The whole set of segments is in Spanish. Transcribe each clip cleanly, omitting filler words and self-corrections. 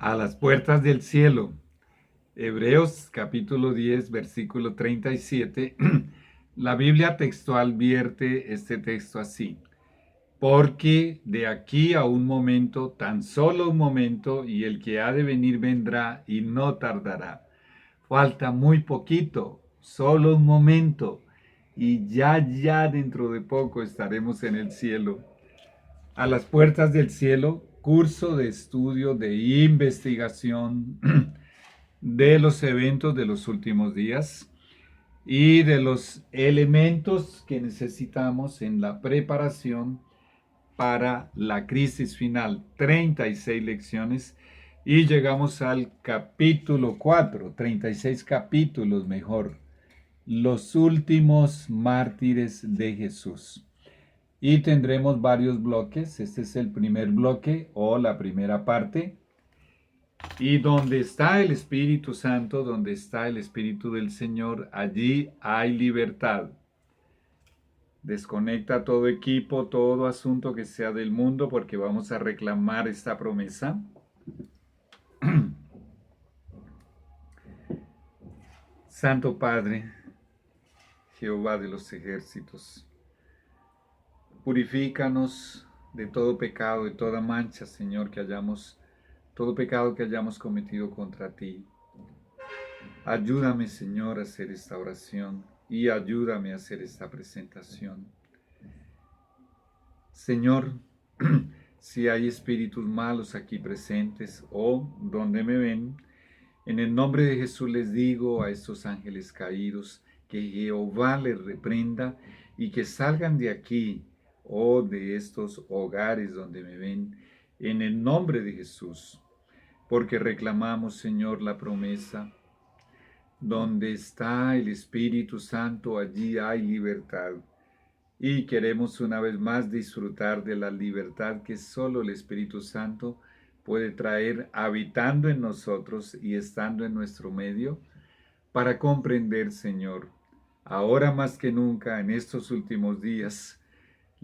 A las puertas del cielo. Hebreos capítulo 10, versículo 37. La Biblia textual vierte este texto así: porque de aquí a un momento, tan solo un momento, y el que ha de venir vendrá y no tardará. Falta muy poquito, solo un momento, y ya dentro de poco estaremos en el cielo. A las puertas del cielo, curso de estudio, de investigación de los eventos de los últimos días y de los elementos que necesitamos en la preparación para la crisis final. 36 lecciones y llegamos al capítulo 4, 36 capítulos mejor. Los últimos mártires de Jesús. Y tendremos varios bloques. Este es el primer bloque o la primera parte. Y donde está el Espíritu Santo, donde está el Espíritu del Señor, allí hay libertad. Desconecta todo equipo, todo asunto que sea del mundo, porque vamos a reclamar esta promesa. Santo Padre, Jehová de los ejércitos, purifícanos de todo pecado, de toda mancha, Señor, todo pecado que hayamos cometido contra ti. Ayúdame, Señor, a hacer esta oración y ayúdame a hacer esta presentación. Señor, si hay espíritus malos aquí presentes o donde me ven, en el nombre de Jesús les digo a estos ángeles caídos que Jehová les reprenda y que salgan de aquí o de estos hogares donde me ven, en el nombre de Jesús, porque reclamamos, Señor, la promesa. Donde está el Espíritu Santo, allí hay libertad. Y queremos una vez más disfrutar de la libertad que solo el Espíritu Santo puede traer habitando en nosotros y estando en nuestro medio, para comprender, Señor, ahora más que nunca en estos últimos días,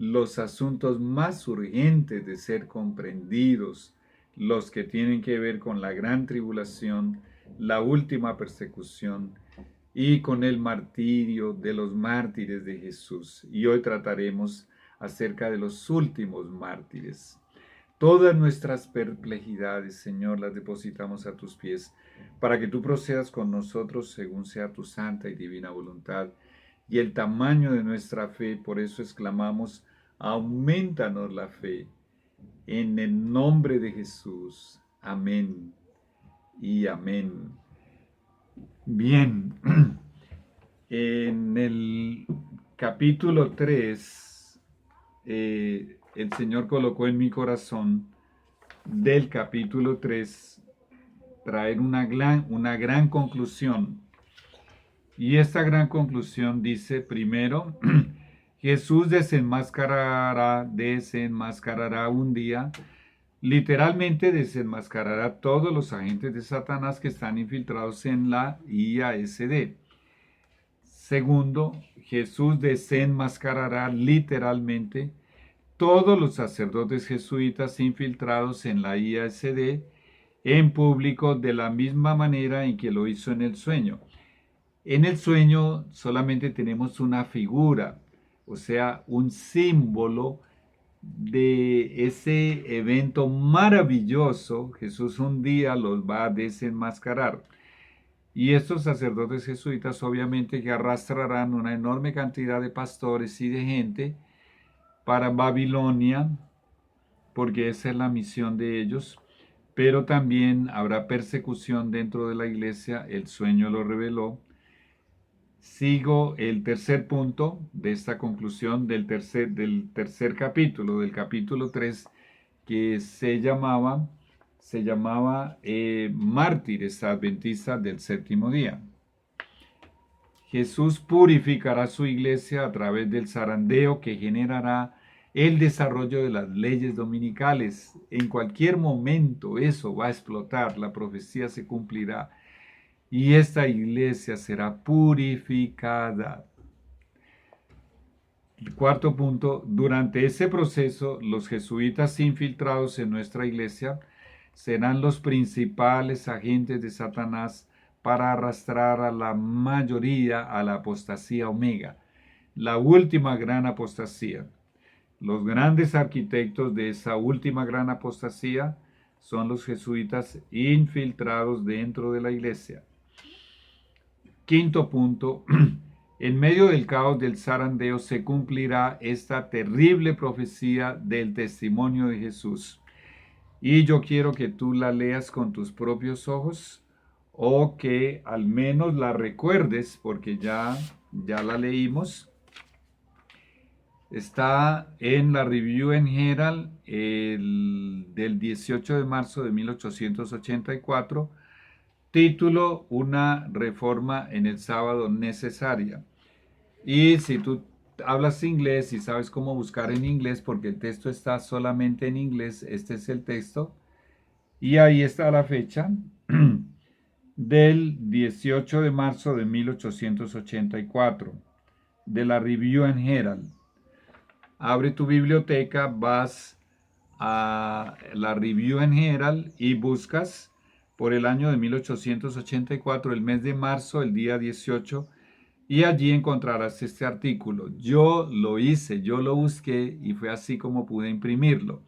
los asuntos más urgentes de ser comprendidos, los que tienen que ver con la gran tribulación, la última persecución y con el martirio de los mártires de Jesús. Y hoy trataremos acerca de los últimos mártires. Todas nuestras perplejidades, Señor, las depositamos a tus pies, para que tú procedas con nosotros según sea tu santa y divina voluntad. Y el tamaño de nuestra fe, por eso exclamamos: aumentanos la fe. En el nombre de Jesús. Amén y amén. Bien, en el capítulo 3, el Señor colocó en mi corazón del capítulo 3 traer una gran conclusión. Y esta gran conclusión dice: primero, Jesús desenmascarará un día, literalmente desenmascarará todos los agentes de Satanás que están infiltrados en la IASD. Segundo, Jesús desenmascarará literalmente todos los sacerdotes jesuitas infiltrados en la IASD en público, de la misma manera en que lo hizo en el sueño. En el sueño solamente tenemos una figura, o sea, un símbolo de ese evento maravilloso. Jesús un día los va a desenmascarar. Y estos sacerdotes jesuitas obviamente que arrastrarán una enorme cantidad de pastores y de gente para Babilonia, porque esa es la misión de ellos. Pero también habrá persecución dentro de la iglesia, el sueño lo reveló. Sigo el tercer punto de esta conclusión del tercer capítulo, del capítulo 3, que se llamaba Mártires Adventistas del Séptimo Día. Jesús purificará su iglesia a través del zarandeo que generará el desarrollo de las leyes dominicales. En cualquier momento eso va a explotar, la profecía se cumplirá y esta iglesia será purificada. El cuarto punto: durante ese proceso, los jesuitas infiltrados en nuestra iglesia serán los principales agentes de Satanás para arrastrar a la mayoría a la apostasía omega, la última gran apostasía. Los grandes arquitectos de esa última gran apostasía son los jesuitas infiltrados dentro de la iglesia. Quinto punto, en medio del caos del zarandeo se cumplirá esta terrible profecía del testimonio de Jesús. Y yo quiero que tú la leas con tus propios ojos o que al menos la recuerdes porque ya la leímos. Está en la Review and Herald del 18 de marzo de 1884, título Una reforma en el sábado necesaria. Y si tú hablas inglés y sabes cómo buscar en inglés, porque el texto está solamente en inglés, este es el texto, y ahí está la fecha del 18 de marzo de 1884, de la Review and Herald. Abre tu biblioteca, vas a la Review and Herald y buscas por el año de 1884, el mes de marzo, el día 18, y allí encontrarás este artículo. Yo lo hice, yo lo busqué y fue así como pude imprimirlo.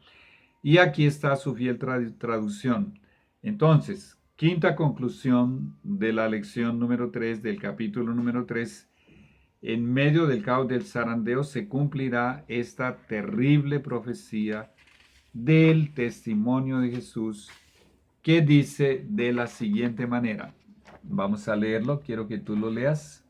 Y aquí está su fiel traducción. Entonces, quinta conclusión de la lección número 3 del capítulo número 3. En medio del caos del zarandeo se cumplirá esta terrible profecía del testimonio de Jesús que dice de la siguiente manera. Vamos a leerlo, quiero que tú lo leas.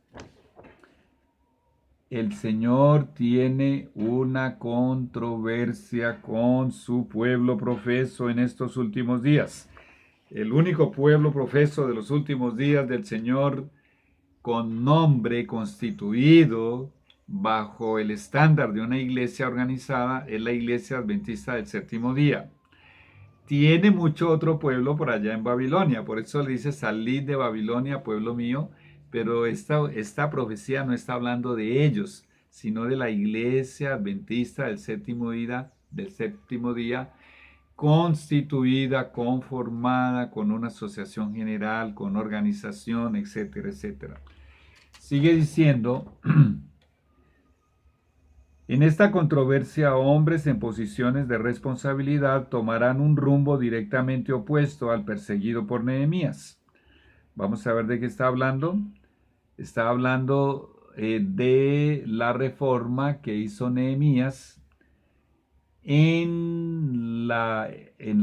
El Señor tiene una controversia con su pueblo profeso en estos últimos días. El único pueblo profeso de los últimos días del Señor con nombre constituido bajo el estándar de una iglesia organizada es la Iglesia Adventista del Séptimo Día. Tiene mucho otro pueblo por allá en Babilonia, por eso le dice salid de Babilonia, pueblo mío, pero esta profecía no está hablando de ellos, sino de la Iglesia Adventista del Séptimo Día, constituida, conformada con una asociación general, con organización, etcétera, etcétera. Sigue diciendo, en esta controversia hombres en posiciones de responsabilidad tomarán un rumbo directamente opuesto al perseguido por Nehemías. Vamos a ver de qué está hablando. Está hablando de la reforma que hizo Nehemías en la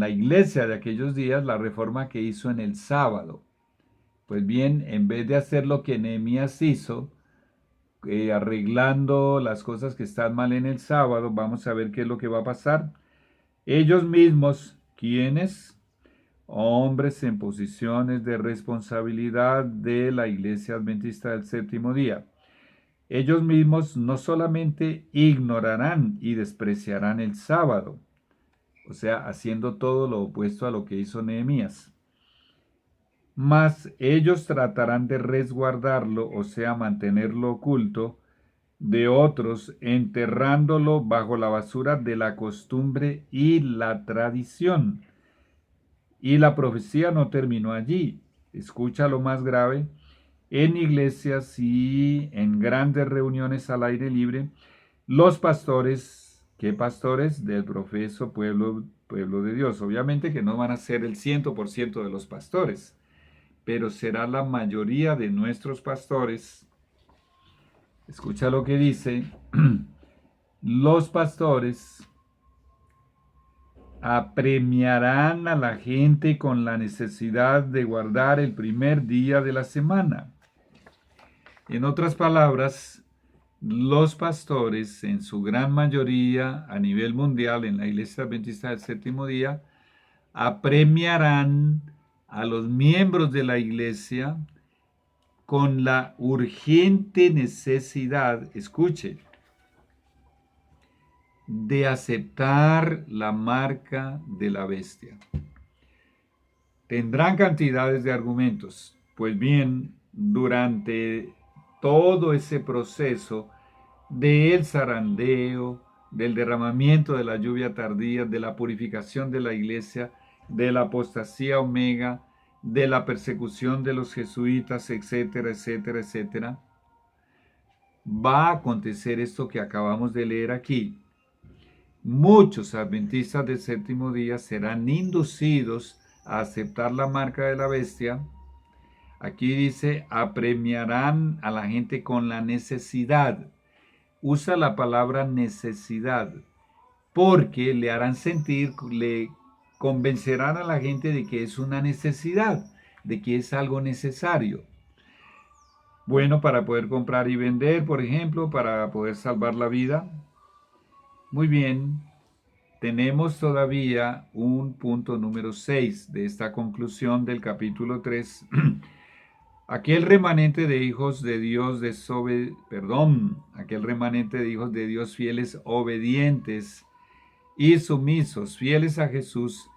iglesia de aquellos días, la reforma que hizo en el sábado. Pues bien, en vez de hacer lo que Nehemías hizo, arreglando las cosas que están mal en el sábado, vamos a ver qué es lo que va a pasar. Ellos mismos, ¿quiénes? Hombres en posiciones de responsabilidad de la Iglesia Adventista del Séptimo Día. Ellos mismos no solamente ignorarán y despreciarán el sábado, o sea, haciendo todo lo opuesto a lo que hizo Nehemías, mas ellos tratarán de resguardarlo, o sea, mantenerlo oculto de otros, enterrándolo bajo la basura de la costumbre y la tradición. Y la profecía no terminó allí. Escucha lo más grave. En iglesias y en grandes reuniones al aire libre, los pastores, ¿qué pastores? Del profeso pueblo de Dios. Obviamente que no van a ser el 100% de los pastores, pero será la mayoría de nuestros pastores. Escucha lo que dice. Los pastores apremiarán a la gente con la necesidad de guardar el primer día de la semana. En otras palabras, los pastores, en su gran mayoría a nivel mundial en la Iglesia Adventista del Séptimo Día, apremiarán a los miembros de la iglesia con la urgente necesidad, escuche, de aceptar la marca de la bestia. Tendrán cantidades de argumentos. Pues bien, durante todo ese proceso del zarandeo, del derramamiento de la lluvia tardía, de la purificación de la iglesia, de la apostasía omega, de la persecución de los jesuitas, etcétera, etcétera, etcétera, va a acontecer esto que acabamos de leer aquí. Muchos adventistas del séptimo día serán inducidos a aceptar la marca de la bestia. Aquí dice, apremiarán a la gente con la necesidad. Usa la palabra necesidad, porque le harán sentir, le convencerán a la gente de que es una necesidad, de que es algo necesario. Bueno, para poder comprar y vender, por ejemplo, para poder salvar la vida. Muy bien, tenemos todavía un punto número 6 de esta conclusión del capítulo 3. Aquel remanente de hijos de Dios aquel remanente de hijos de Dios fieles, obedientes y sumisos, fieles a Jesús,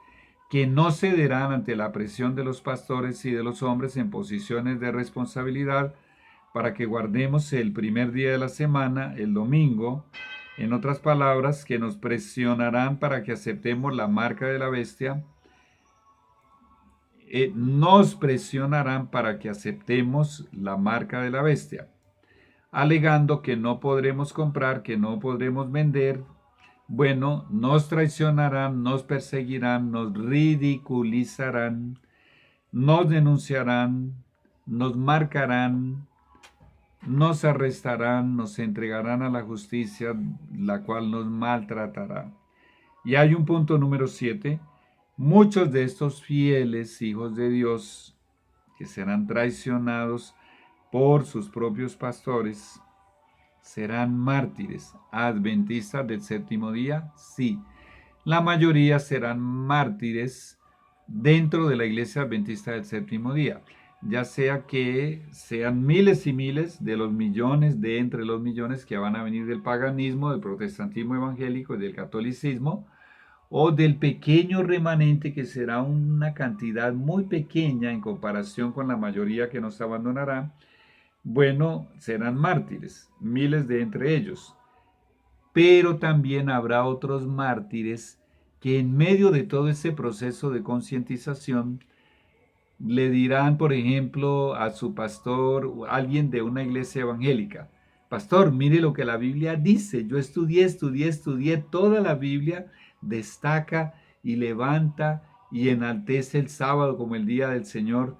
que no cederán ante la presión de los pastores y de los hombres en posiciones de responsabilidad, para que guardemos el primer día de la semana, el domingo. En otras palabras, que nos presionarán para que aceptemos la marca de la bestia. Nos presionarán para que aceptemos la marca de la bestia, alegando que no podremos comprar, que no podremos vender. Bueno, nos traicionarán, nos perseguirán, nos ridiculizarán, nos denunciarán, nos marcarán, nos arrestarán, nos entregarán a la justicia, la cual nos maltratará. Y hay un punto número 7. Muchos de estos fieles hijos de Dios que serán traicionados por sus propios pastores serán mártires. ¿Adventistas del séptimo día? Sí. La mayoría serán mártires dentro de la iglesia adventista del séptimo día, ya sea que sean miles y miles de los millones, de entre los millones que van a venir del paganismo, del protestantismo evangélico y del catolicismo, o del pequeño remanente que será una cantidad muy pequeña en comparación con la mayoría que nos abandonará. Bueno, serán mártires, miles de entre ellos. Pero también habrá otros mártires que en medio de todo ese proceso de concientización le dirán, por ejemplo, a su pastor, alguien de una iglesia evangélica: pastor, mire lo que la Biblia dice, yo estudié toda la Biblia, destaca y levanta y enaltece el sábado como el día del Señor,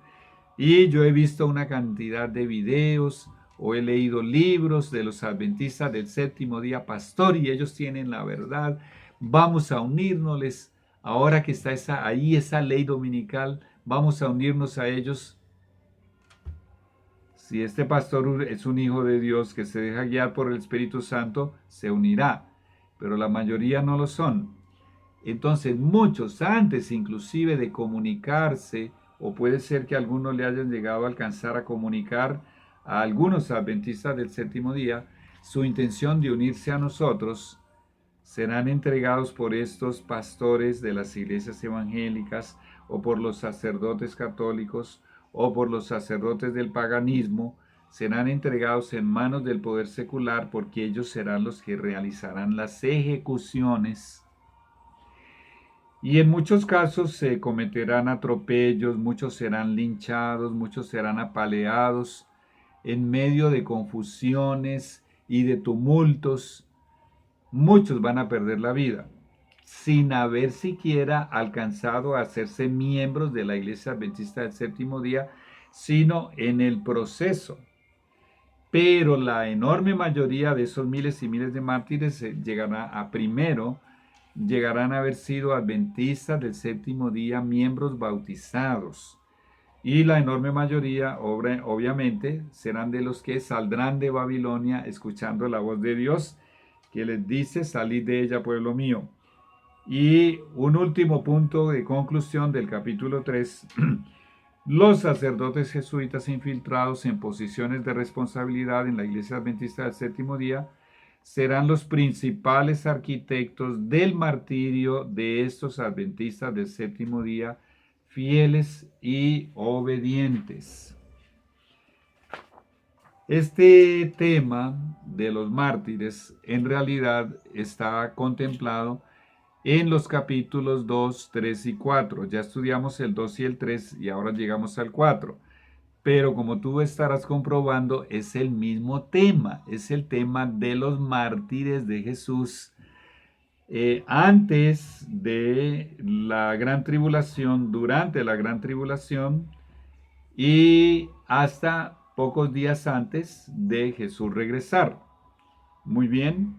y yo he visto una cantidad de videos o he leído libros de los adventistas del séptimo día, pastor, y ellos tienen la verdad, vamos a unirnos, ahora que está ahí esa ley dominical, vamos a unirnos a ellos. Si este pastor es un hijo de Dios que se deja guiar por el Espíritu Santo, se unirá, pero la mayoría no lo son. Entonces muchos, antes inclusive de comunicarse, o puede ser que algunos le hayan llegado a alcanzar a comunicar a algunos adventistas del séptimo día su intención de unirse a nosotros, serán entregados por estos pastores de las iglesias evangélicas, o por los sacerdotes católicos, o por los sacerdotes del paganismo. Serán entregados en manos del poder secular, porque ellos serán los que realizarán las ejecuciones. Y en muchos casos se cometerán atropellos, muchos serán linchados, muchos serán apaleados en medio de confusiones y de tumultos. Muchos van a perder la vida sin haber siquiera alcanzado a hacerse miembros de la Iglesia Adventista del séptimo día, sino en el proceso. Pero la enorme mayoría de esos miles y miles de mártires llegarán a haber sido adventistas del séptimo día, miembros bautizados. Y la enorme mayoría, obviamente, serán de los que saldrán de Babilonia escuchando la voz de Dios, que les dice: salid de ella, pueblo mío. Y un último punto de conclusión del capítulo 3. Los sacerdotes jesuitas infiltrados en posiciones de responsabilidad en la Iglesia Adventista del séptimo día serán los principales arquitectos del martirio de estos adventistas del séptimo día, fieles y obedientes. Este tema de los mártires en realidad está contemplado en los capítulos 2, 3 y 4. Ya estudiamos el 2 y el 3 y ahora llegamos al 4. Pero como tú estarás comprobando, es el mismo tema, es el tema de los mártires de Jesús antes de la gran tribulación, durante la gran tribulación y hasta pocos días antes de Jesús regresar. Muy bien,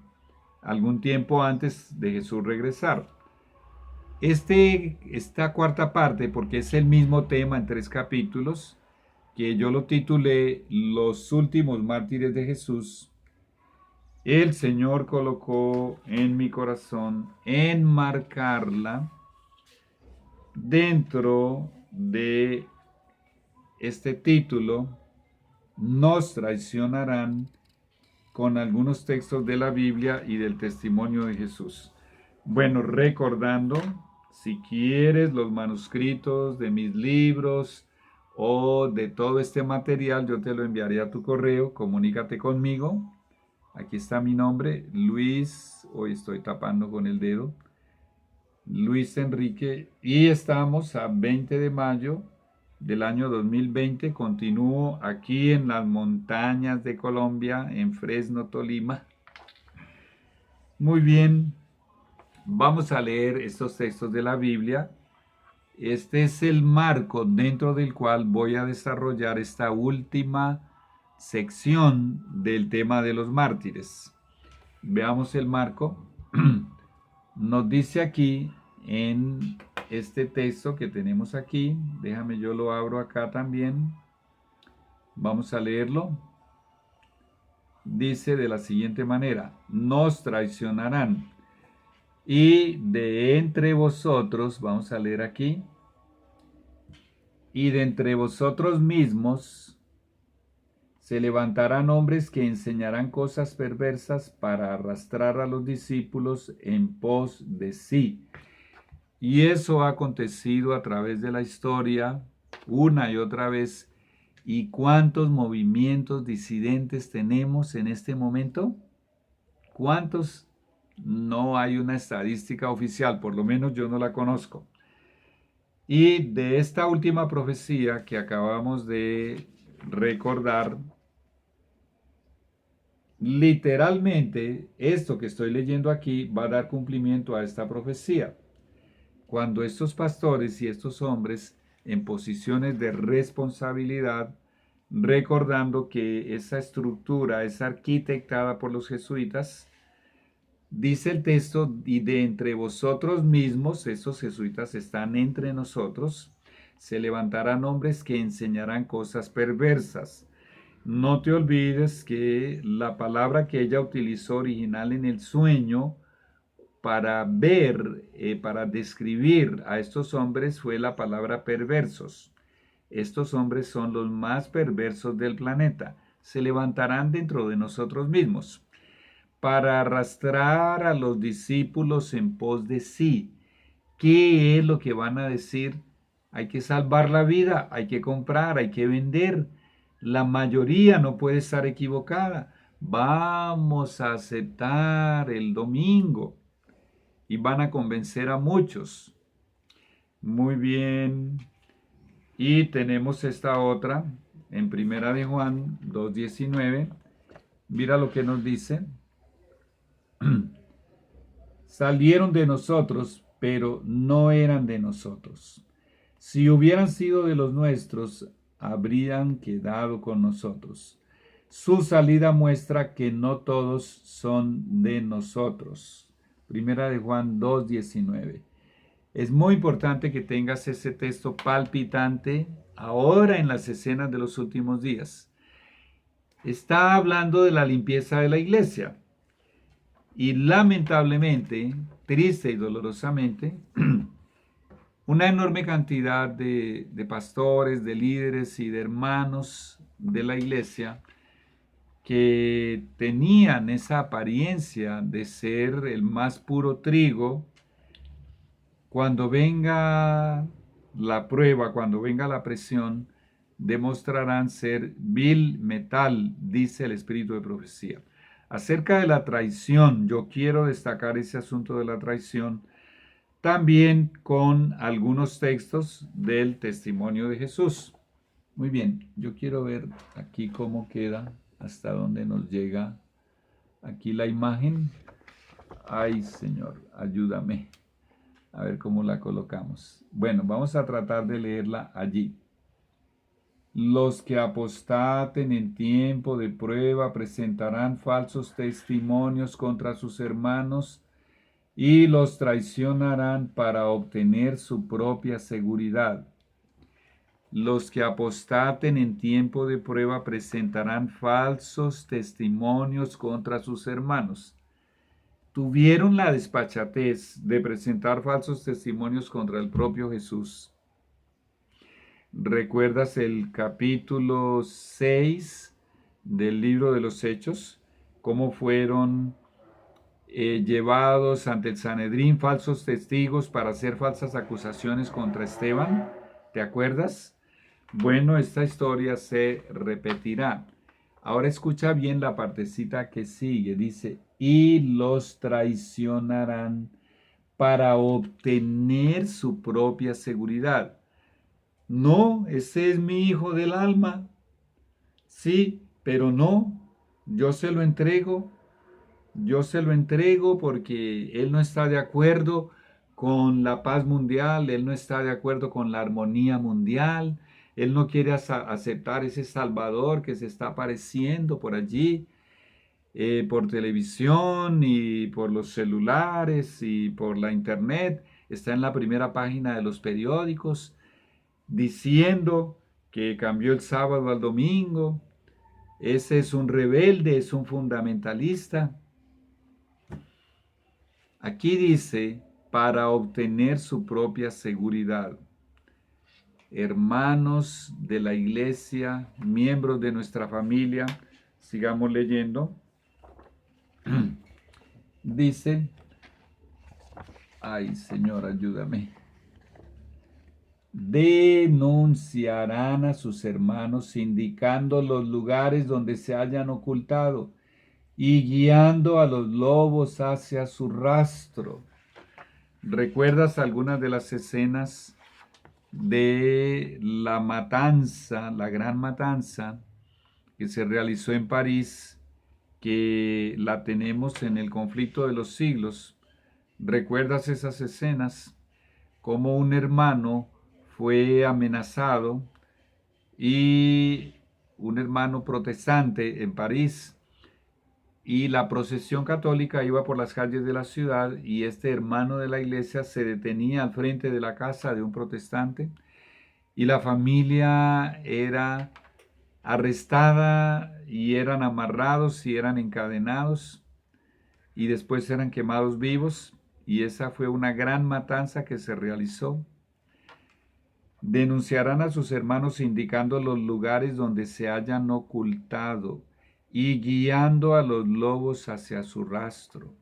algún tiempo antes de Jesús regresar. Esta cuarta parte, porque es el mismo tema en 3 capítulos, que yo lo titulé Los últimos mártires de Jesús, el Señor colocó en mi corazón enmarcarla dentro de este título, Nos traicionarán, con algunos textos de la Biblia y del testimonio de Jesús. Bueno, recordando, si quieres los manuscritos de mis libros o de todo este material, yo te lo enviaré a tu correo, comunícate conmigo. Aquí está mi nombre, Luis, hoy estoy tapando con el dedo, Luis Enrique, y estamos a 20 de mayo del año 2020. Continúo aquí en las montañas de Colombia, en Fresno, Tolima. Muy bien, vamos a leer estos textos de la Biblia. Este es el marco dentro del cual voy a desarrollar esta última sección del tema de los mártires. Veamos el marco. Nos dice aquí en este texto que tenemos aquí, déjame yo lo abro acá también, vamos a leerlo. Dice de la siguiente manera: nos traicionarán, y de entre vosotros, vamos a leer aquí, y de entre vosotros mismos se levantarán hombres que enseñarán cosas perversas para arrastrar a los discípulos en pos de sí. Y eso ha acontecido a través de la historia una y otra vez. ¿Y cuántos movimientos disidentes tenemos en este momento? ¿Cuántos? No hay una estadística oficial, por lo menos yo no la conozco. Y de esta última profecía que acabamos de recordar, literalmente esto que estoy leyendo aquí va a dar cumplimiento a esta profecía. Cuando estos pastores y estos hombres en posiciones de responsabilidad, recordando que esa estructura es arquitectada por los jesuitas, dice el texto, y de entre vosotros mismos, estos jesuitas están entre nosotros, se levantarán hombres que enseñarán cosas perversas. No te olvides que la palabra que ella utilizó original en el sueño para ver, para describir a estos hombres fue la palabra perversos. Estos hombres son los más perversos del planeta. Se levantarán dentro de nosotros mismos para arrastrar a los discípulos en pos de sí. ¿Qué es lo que van a decir? Hay que salvar la vida, hay que comprar, hay que vender. La mayoría no puede estar equivocada. Vamos a aceptar el domingo y van a convencer a muchos. Muy bien. Y tenemos esta otra en Primera de Juan 2:19. Mira lo que nos dice. Salieron de nosotros, pero no eran de nosotros. Si hubieran sido de los nuestros, habrían quedado con nosotros. Su salida muestra que no todos son de nosotros. Primera de Juan 2:19. Es muy importante que tengas ese texto palpitante ahora en las escenas de los últimos días. Está hablando de la limpieza de la iglesia. Y lamentablemente, triste y dolorosamente, una enorme cantidad de pastores, de líderes y de hermanos de la iglesia que tenían esa apariencia de ser el más puro trigo, cuando venga la prueba, cuando venga la presión, demostrarán ser vil metal, dice el espíritu de profecía. Acerca de la traición, yo quiero destacar ese asunto de la traición, también con algunos textos del testimonio de Jesús. Muy bien, yo quiero ver aquí cómo queda, hasta dónde nos llega aquí la imagen. Ay, Señor, ayúdame. A ver cómo la colocamos. Bueno, vamos a tratar de leerla allí. Los que apostaten en tiempo de prueba presentarán falsos testimonios contra sus hermanos y los traicionarán para obtener su propia seguridad. Los que apostaten en tiempo de prueba presentarán falsos testimonios contra sus hermanos. Tuvieron la despachatez de presentar falsos testimonios contra el propio Jesús. ¿Recuerdas el capítulo 6 del libro de los Hechos? ¿Cómo fueron llevados ante el Sanedrín falsos testigos para hacer falsas acusaciones contra Esteban? ¿Te acuerdas? Bueno, esta historia se repetirá. Ahora escucha bien la partecita que sigue. Dice, y los traicionarán para obtener su propia seguridad. No, ese es mi hijo del alma. Sí, pero no, yo se lo entrego. Yo se lo entrego porque él no está de acuerdo con la paz mundial, él no está de acuerdo con la armonía mundial, él no quiere aceptar ese Salvador que se está apareciendo por allí, por televisión y por los celulares y por la internet. Está en la primera página de los periódicos diciendo que cambió el sábado al domingo. Ese es un rebelde, es un fundamentalista. Aquí dice, para obtener su propia seguridad. Hermanos de la iglesia, miembros de nuestra familia, sigamos leyendo. Dice, ay Señor, ayúdame. Denunciarán a sus hermanos indicando los lugares donde se hayan ocultado y guiando a los lobos hacia su rastro. ¿Recuerdas algunas de las escenas de la matanza, la gran matanza que se realizó en París, que la tenemos en el conflicto de los siglos? ¿Recuerdas esas escenas? Cómo un hermano fue amenazado y un hermano protestante en París, y la procesión católica iba por las calles de la ciudad y este hermano de la iglesia se detenía al frente de la casa de un protestante y la familia era arrestada y eran amarrados y eran encadenados y después eran quemados vivos, y esa fue una gran matanza que se realizó. Denunciarán a sus hermanos indicando los lugares donde se hayan ocultado y guiando a los lobos hacia su rastro.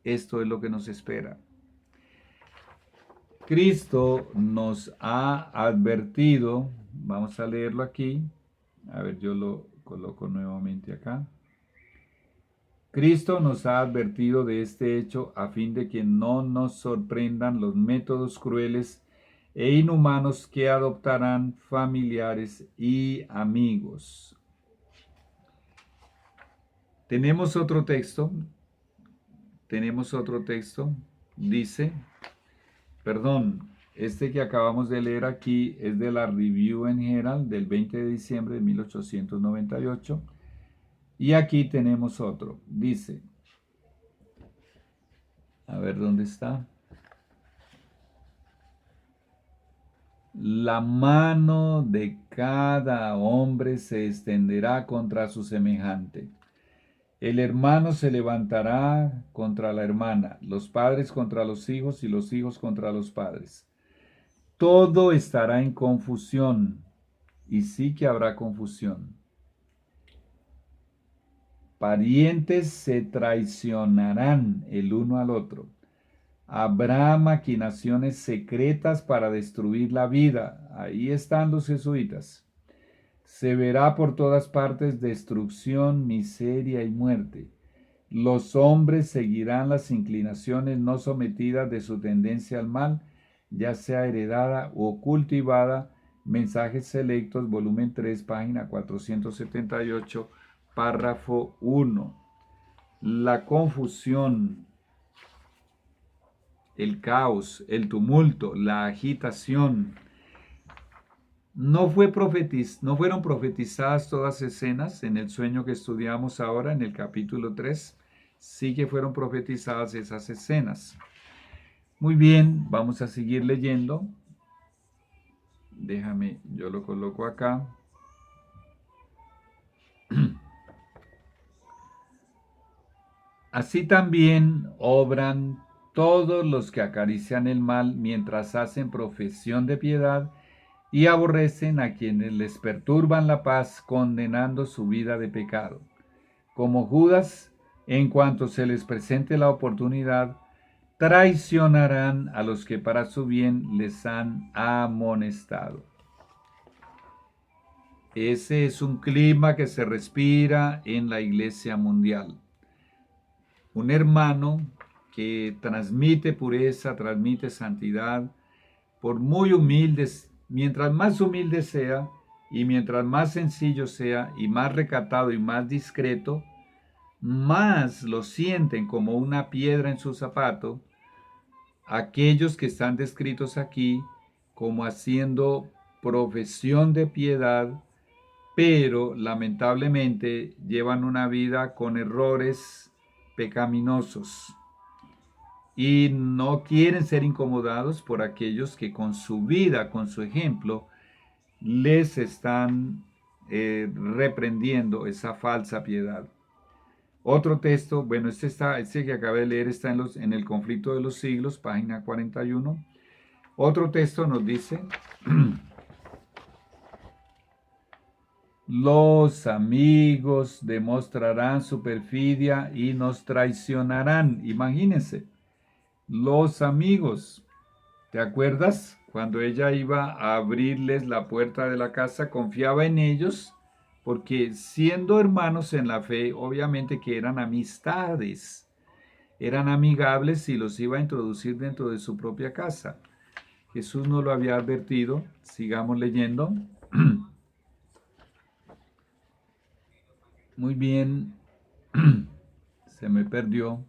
Esto es lo que nos espera. Cristo nos ha advertido, vamos a leerlo aquí, a ver, yo lo coloco nuevamente acá. Cristo nos ha advertido de este hecho a fin de que no nos sorprendan los métodos crueles e inhumanos que adoptarán familiares y amigos. Tenemos otro texto, dice, este que acabamos de leer aquí es de la Review and Herald del 20 de diciembre de 1898, y aquí tenemos otro, dice, a ver dónde está. La mano de cada hombre se extenderá contra su semejante. El hermano se levantará contra la hermana, los padres contra los hijos y los hijos contra los padres. Todo estará en confusión, y sí que habrá confusión. Parientes se traicionarán el uno al otro. Habrá maquinaciones secretas para destruir la vida. Ahí están los jesuitas. Se verá por todas partes destrucción, miseria y muerte. Los hombres seguirán las inclinaciones no sometidas de su tendencia al mal, ya sea heredada o cultivada. Mensajes selectos, volumen 3, página 478, párrafo 1. La confusión, el caos, el tumulto, la agitación. No fueron profetizadas todas escenas en el sueño que estudiamos ahora en el capítulo 3. Sí que fueron profetizadas esas escenas. Muy bien, vamos a seguir leyendo. Déjame, yo lo coloco acá. Así también obran todos los que acarician el mal mientras hacen profesión de piedad y aborrecen a quienes les perturban la paz, condenando su vida de pecado. Como Judas, en cuanto se les presente la oportunidad, traicionarán a los que para su bien les han amonestado. Ese es un clima que se respira en la Iglesia mundial. Un hermano que transmite pureza, transmite santidad, por muy humildes, mientras más humilde sea y mientras más sencillo sea y más recatado y más discreto, más lo sienten como una piedra en su zapato aquellos que están descritos aquí como haciendo profesión de piedad, pero lamentablemente llevan una vida con errores pecaminosos y no quieren ser incomodados por aquellos que con su vida, con su ejemplo, les están reprendiendo esa falsa piedad. Otro texto, bueno, este que acabé de leer está en el conflicto de los siglos, página 41. Otro texto nos dice, los amigos demostrarán su perfidia y nos traicionarán. Imagínense, los amigos. ¿Te acuerdas? Cuando ella iba a abrirles la puerta de la casa, confiaba en ellos, porque siendo hermanos en la fe, obviamente que eran amistades, eran amigables y los iba a introducir dentro de su propia casa. Jesús nos lo había advertido. Sigamos leyendo. Muy bien. Se me perdió.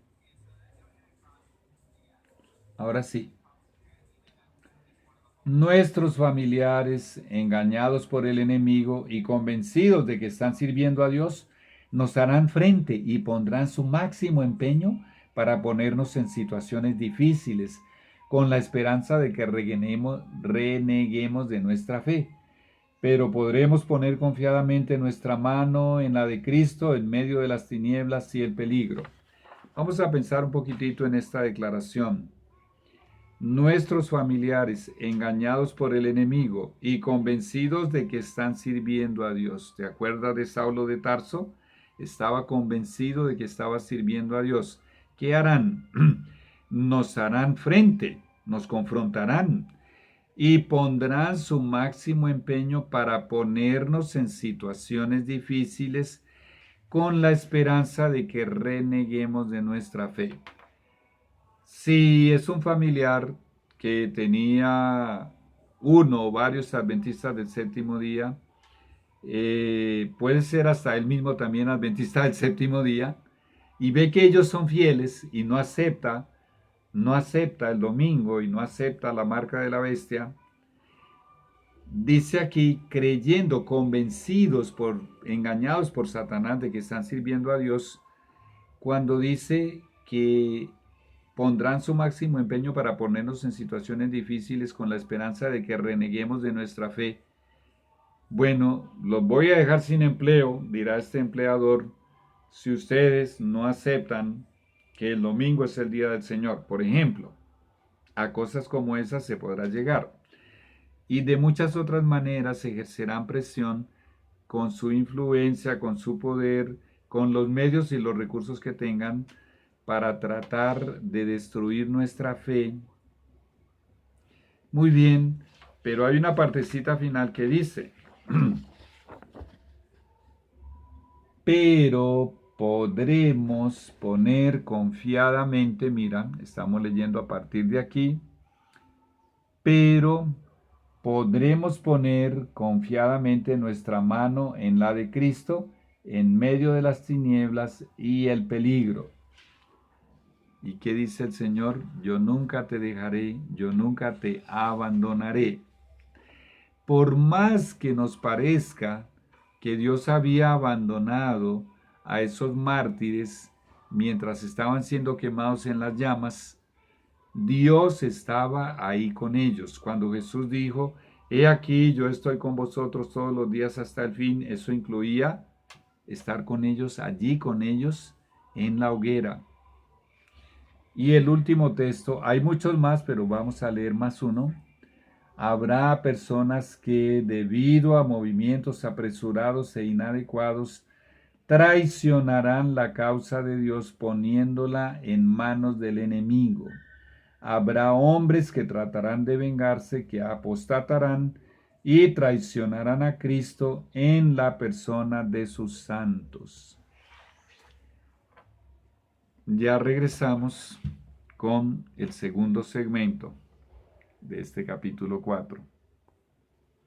Ahora sí. Nuestros familiares, engañados por el enemigo y convencidos de que están sirviendo a Dios, nos harán frente y pondrán su máximo empeño para ponernos en situaciones difíciles, con la esperanza de que reneguemos de nuestra fe. Pero podremos poner confiadamente nuestra mano en la de Cristo en medio de las tinieblas y el peligro. Vamos a pensar un poquitito en esta declaración. Nuestros familiares, engañados por el enemigo y convencidos de que están sirviendo a Dios. ¿Te acuerdas de Saulo de Tarso? Estaba convencido de que estaba sirviendo a Dios. ¿Qué harán? Nos harán frente, nos confrontarán y pondrán su máximo empeño para ponernos en situaciones difíciles con la esperanza de que reneguemos de nuestra fe. Si es un familiar que tenía uno o varios adventistas del séptimo día, puede ser hasta él mismo también adventista del séptimo día, y ve que ellos son fieles y no acepta el domingo y no acepta la marca de la bestia, dice aquí, creyendo, convencidos, engañados por Satanás de que están sirviendo a Dios, cuando dice que pondrán su máximo empeño para ponernos en situaciones difíciles con la esperanza de que reneguemos de nuestra fe. Bueno, los voy a dejar sin empleo, dirá este empleador, si ustedes no aceptan que el domingo es el día del Señor. Por ejemplo, a cosas como esas se podrá llegar. Y de muchas otras maneras ejercerán presión con su influencia, con su poder, con los medios y los recursos que tengan para tratar de destruir nuestra fe. Muy bien, pero hay una partecita final que dice, pero podremos poner confiadamente, mira, estamos leyendo a partir de aquí, pero podremos poner confiadamente nuestra mano en la de Cristo en medio de las tinieblas y el peligro. ¿Y qué dice el Señor? Yo nunca te dejaré, yo nunca te abandonaré. Por más que nos parezca que Dios había abandonado a esos mártires mientras estaban siendo quemados en las llamas, Dios estaba ahí con ellos. Cuando Jesús dijo, he aquí, yo estoy con vosotros todos los días hasta el fin, eso incluía estar con ellos, allí con ellos, en la hoguera. Y el último texto, hay muchos más, pero vamos a leer más uno. Habrá personas que, debido a movimientos apresurados e inadecuados, traicionarán la causa de Dios poniéndola en manos del enemigo. Habrá hombres que tratarán de vengarse, que apostatarán y traicionarán a Cristo en la persona de sus santos. Ya regresamos con el segundo segmento de este capítulo 4.